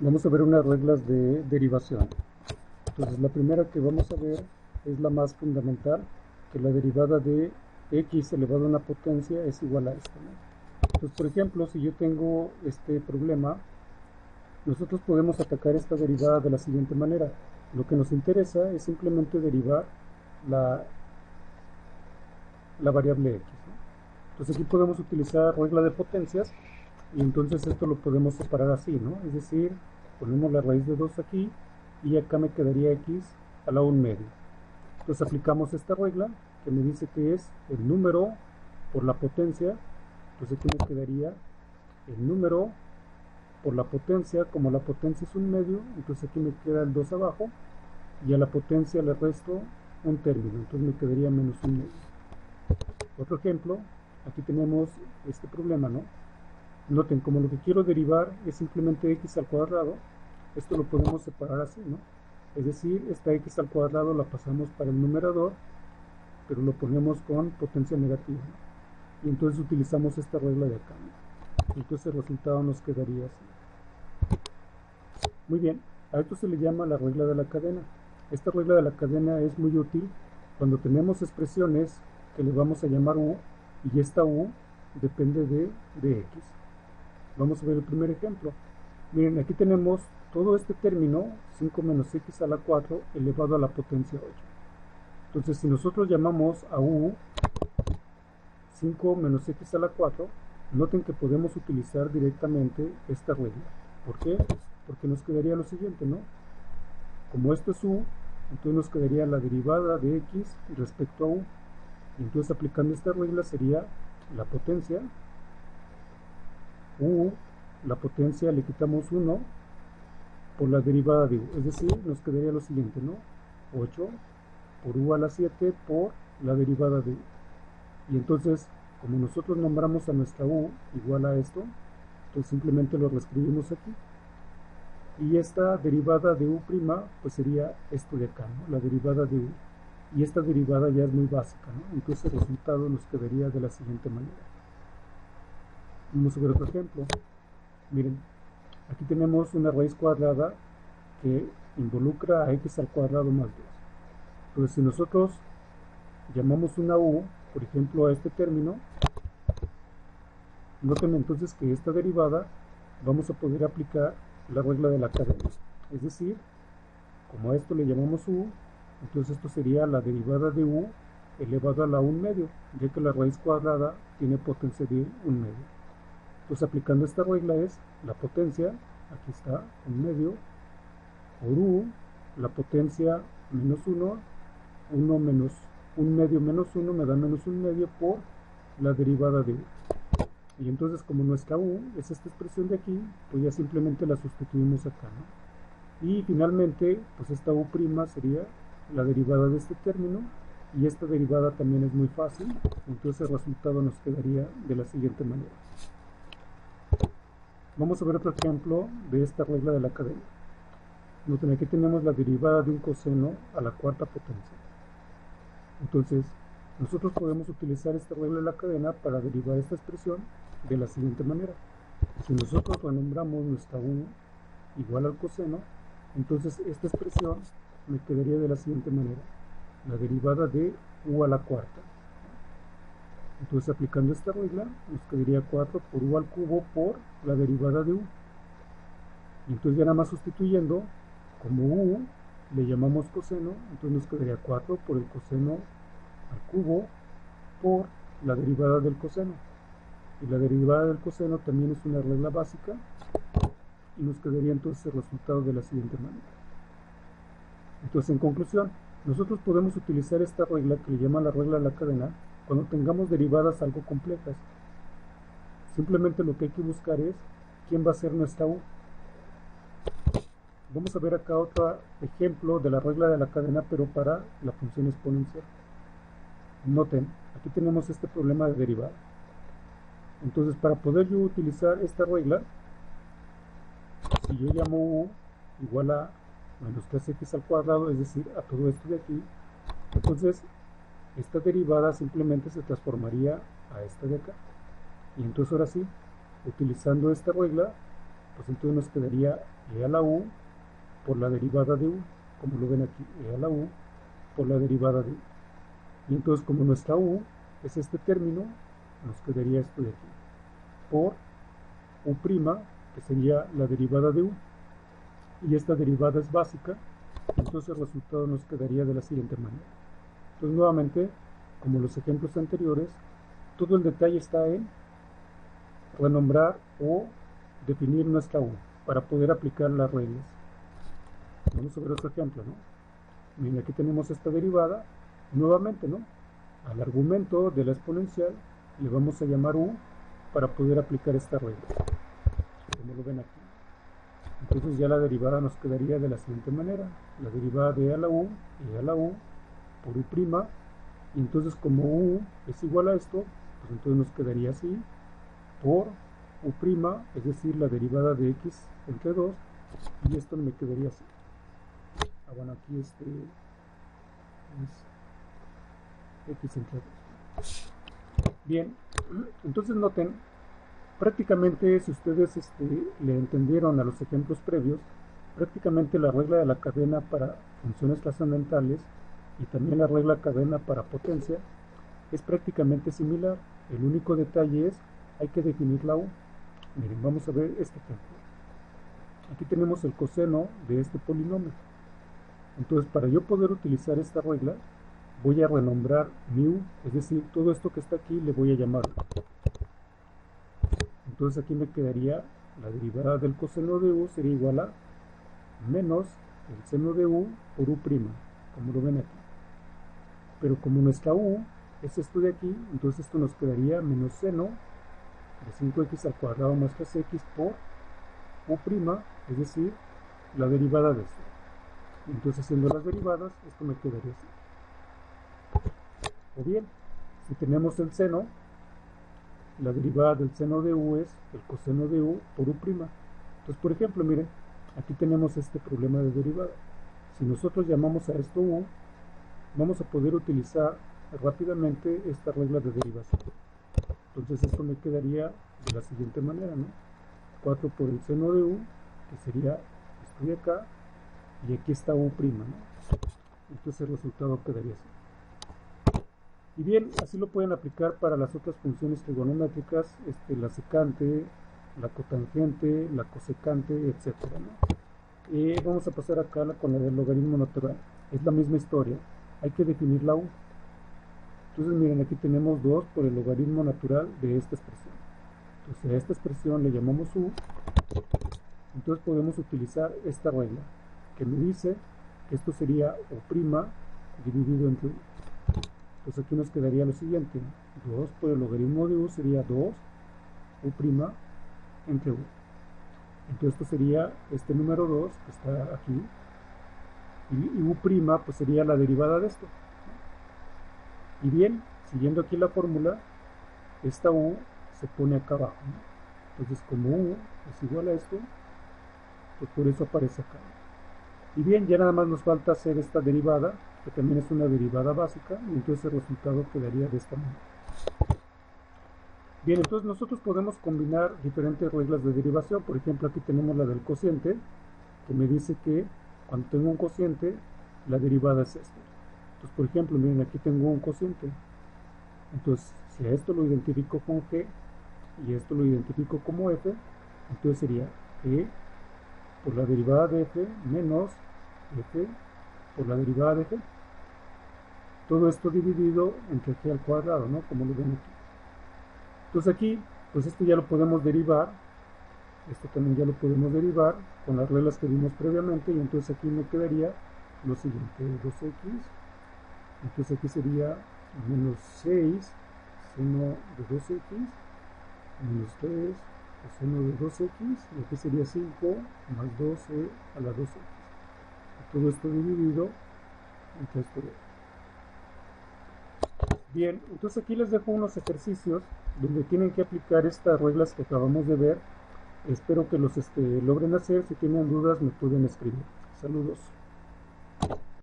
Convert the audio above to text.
Vamos a ver unas reglas de derivación. Entonces la primera que vamos a ver es la más fundamental, que la derivada de x elevado a una potencia es igual a esto, ¿no? Entonces, por ejemplo, si yo tengo este problema, nosotros podemos atacar esta derivada de la siguiente manera. Lo que nos interesa es simplemente derivar la variable x, ¿no? Entonces aquí podemos utilizar regla de potencias y entonces esto lo podemos separar así, ¿no? Es decir, ponemos la raíz de 2 aquí y acá me quedaría x a la 1 medio. Entonces aplicamos esta regla que me dice que es el número por la potencia. Entonces aquí me quedaría el número por la potencia, como la potencia es 1 medio, entonces aquí me queda el 2 abajo y a la potencia le resto un término, entonces me quedaría menos 1 medio. Otro ejemplo, aquí tenemos este problema, ¿no? Noten, como lo que quiero derivar es simplemente x al cuadrado, esto lo podemos separar así, ¿no? Es decir, esta x al cuadrado la pasamos para el numerador, pero lo ponemos con potencia negativa, ¿no? Y entonces utilizamos esta regla de acá, ¿no? Entonces el resultado nos quedaría así. Muy bien, a esto se le llama la regla de la cadena. Esta regla de la cadena es muy útil cuando tenemos expresiones que le vamos a llamar u, y esta u depende de x. Vamos a ver el primer ejemplo. Miren, aquí tenemos todo este término, 5 menos x a la 4 elevado a la potencia 8. Entonces, si nosotros llamamos a u 5 menos x a la 4, noten que podemos utilizar directamente esta regla. ¿Por qué? Porque nos quedaría lo siguiente, ¿no? Como esto es u, entonces nos quedaría la derivada de x respecto a u. Y entonces aplicando esta regla sería la potencia u, la potencia le quitamos 1 por la derivada de u, es decir, nos quedaría lo siguiente, ¿no? 8 por u a la 7 por la derivada de u. Y entonces, como nosotros nombramos a nuestra u igual a esto, entonces simplemente lo reescribimos aquí. Y esta derivada de u', pues sería esto de acá, ¿no? La derivada de u. Y esta derivada ya es muy básica, ¿no? Entonces el resultado nos quedaría de la siguiente manera. Vamos a ver otro ejemplo. Miren, aquí tenemos una raíz cuadrada que involucra a x al cuadrado más 2. Entonces, si nosotros llamamos una u, por ejemplo, a este término, noten entonces que esta derivada vamos a poder aplicar la regla de la cadena. Es decir, como a esto le llamamos u, entonces esto sería la derivada de u elevado a la 1 medio, ya que la raíz cuadrada tiene potencia de 1 medio. Entonces aplicando esta regla es la potencia, aquí está, 1 medio, por u, la potencia menos 1, 1 menos 1 medio menos 1 me da menos 1 medio por la derivada de u. Y entonces como nuestra u es esta expresión de aquí, pues ya simplemente la sustituimos acá, ¿no? Y finalmente, pues esta u' sería la derivada de este término, y esta derivada también es muy fácil, entonces el resultado nos quedaría de la siguiente manera. Vamos a ver otro ejemplo de esta regla de la cadena. Noten, aquí tenemos la derivada de un coseno a la cuarta potencia. Entonces, nosotros podemos utilizar esta regla de la cadena para derivar esta expresión de la siguiente manera. Si nosotros renombramos nuestra u igual al coseno, entonces esta expresión me quedaría de la siguiente manera: la derivada de u a la cuarta. Entonces aplicando esta regla nos quedaría 4 por u al cubo por la derivada de u. Y entonces ya nada más sustituyendo, como u le llamamos coseno, entonces nos quedaría 4 por el coseno al cubo por la derivada del coseno. Y la derivada del coseno también es una regla básica, y nos quedaría entonces el resultado de la siguiente manera. Entonces, en conclusión, nosotros podemos utilizar esta regla que le llaman la regla de la cadena cuando tengamos derivadas algo complejas. Simplemente lo que hay que buscar es quién va a ser nuestra u. Vamos a ver acá otro ejemplo de la regla de la cadena, pero para la función exponencial. Noten, aquí tenemos este problema de derivada. Entonces, para poder yo utilizar esta regla, si yo llamo u igual a menos 3x al cuadrado, es decir, a todo esto de aquí, entonces esta derivada simplemente se transformaría a esta de acá. Y entonces ahora sí, utilizando esta regla, pues entonces nos quedaría e a la u por la derivada de u, como lo ven aquí, e a la u por la derivada de u. Y entonces como nuestra u es este término, nos quedaría esto de aquí, por u', que sería la derivada de u. Y esta derivada es básica, entonces el resultado nos quedaría de la siguiente manera. Entonces nuevamente, como los ejemplos anteriores, todo el detalle está en renombrar o definir nuestra u para poder aplicar las reglas. Vamos a ver otro ejemplo, ¿no? Miren, aquí tenemos esta derivada, nuevamente, ¿no? Al argumento de la exponencial le vamos a llamar u para poder aplicar esta regla, como lo ven aquí. Entonces ya la derivada nos quedaría de la siguiente manera, la derivada de e a la u por u', y entonces como u es igual a esto, pues entonces nos quedaría así, por u', es decir, la derivada de x entre 2, y esto me quedaría así. Bueno, aquí es x entre 2. Bien, entonces noten, prácticamente si ustedes le entendieron a los ejemplos previos, prácticamente la regla de la cadena para funciones trascendentales y también la regla cadena para potencia es prácticamente similar. El único detalle es, hay que definir la u. Miren, vamos a ver este ejemplo. Aquí tenemos el coseno de este polinomio. Entonces, para yo poder utilizar esta regla, voy a renombrar mi u, es decir, todo esto que está aquí le voy a llamar u. Entonces aquí me quedaría la derivada del coseno de u sería igual a menos el seno de u por u', como lo ven aquí. Pero como nuestra u es esto de aquí, entonces esto nos quedaría menos seno de 5x al cuadrado más 3x por u', es decir, la derivada de esto. Entonces haciendo las derivadas, esto me quedaría así. O bien, si tenemos el seno, la derivada del seno de u es el coseno de u por u'. Entonces, por ejemplo, miren, aquí tenemos este problema de derivada. Si nosotros llamamos a esto u, vamos a poder utilizar rápidamente esta regla de derivación. Entonces esto me quedaría de la siguiente manera, ¿no? 4 por el seno de u, que sería esto de acá, y aquí está u', ¿no? Entonces el resultado quedaría así. Y bien, así lo pueden aplicar para las otras funciones trigonométricas, la secante, la cotangente, la cosecante, etc., ¿no? Vamos a pasar acá con la del logaritmo natural. Es la misma historia, hay que definir la u. Entonces miren, aquí tenemos 2 por el logaritmo natural de esta expresión. Entonces a esta expresión le llamamos u. Entonces podemos utilizar esta regla, que me dice que esto sería u' dividido entre u. Entonces aquí nos quedaría lo siguiente, 2 por el logaritmo de u sería 2 u' entre u. Entonces esto sería este número 2 que está aquí, y u' pues sería la derivada de esto. Y bien, siguiendo aquí la fórmula, esta u se pone acá abajo, ¿no? Entonces como u es igual a esto, pues por eso aparece acá. Y bien, ya nada más nos falta hacer esta derivada, que también es una derivada básica, y entonces el resultado quedaría de esta manera. Bien, entonces nosotros podemos combinar diferentes reglas de derivación. Por ejemplo, aquí tenemos la del cociente, que me dice que cuando tengo un cociente, la derivada es esta. Entonces, por ejemplo, miren, aquí tengo un cociente. Entonces, si a esto lo identifico con g, y esto lo identifico como f, entonces sería g por la derivada de f menos f por la derivada de g. Todo esto dividido entre g al cuadrado, ¿no? Como lo ven aquí. Entonces aquí, pues esto ya lo podemos derivar, esto también ya lo podemos derivar con las reglas que vimos previamente, y entonces aquí me quedaría lo siguiente, 2x, entonces aquí sería menos 6 seno de 2x, menos 3 coseno de 2x, y aquí sería 5 más 12 a la 2x. Y todo esto dividido entre esto de aquí. Bien, entonces aquí les dejo unos ejercicios donde tienen que aplicar estas reglas que acabamos de ver. Espero que los logren hacer. Si tienen dudas me pueden escribir. Saludos.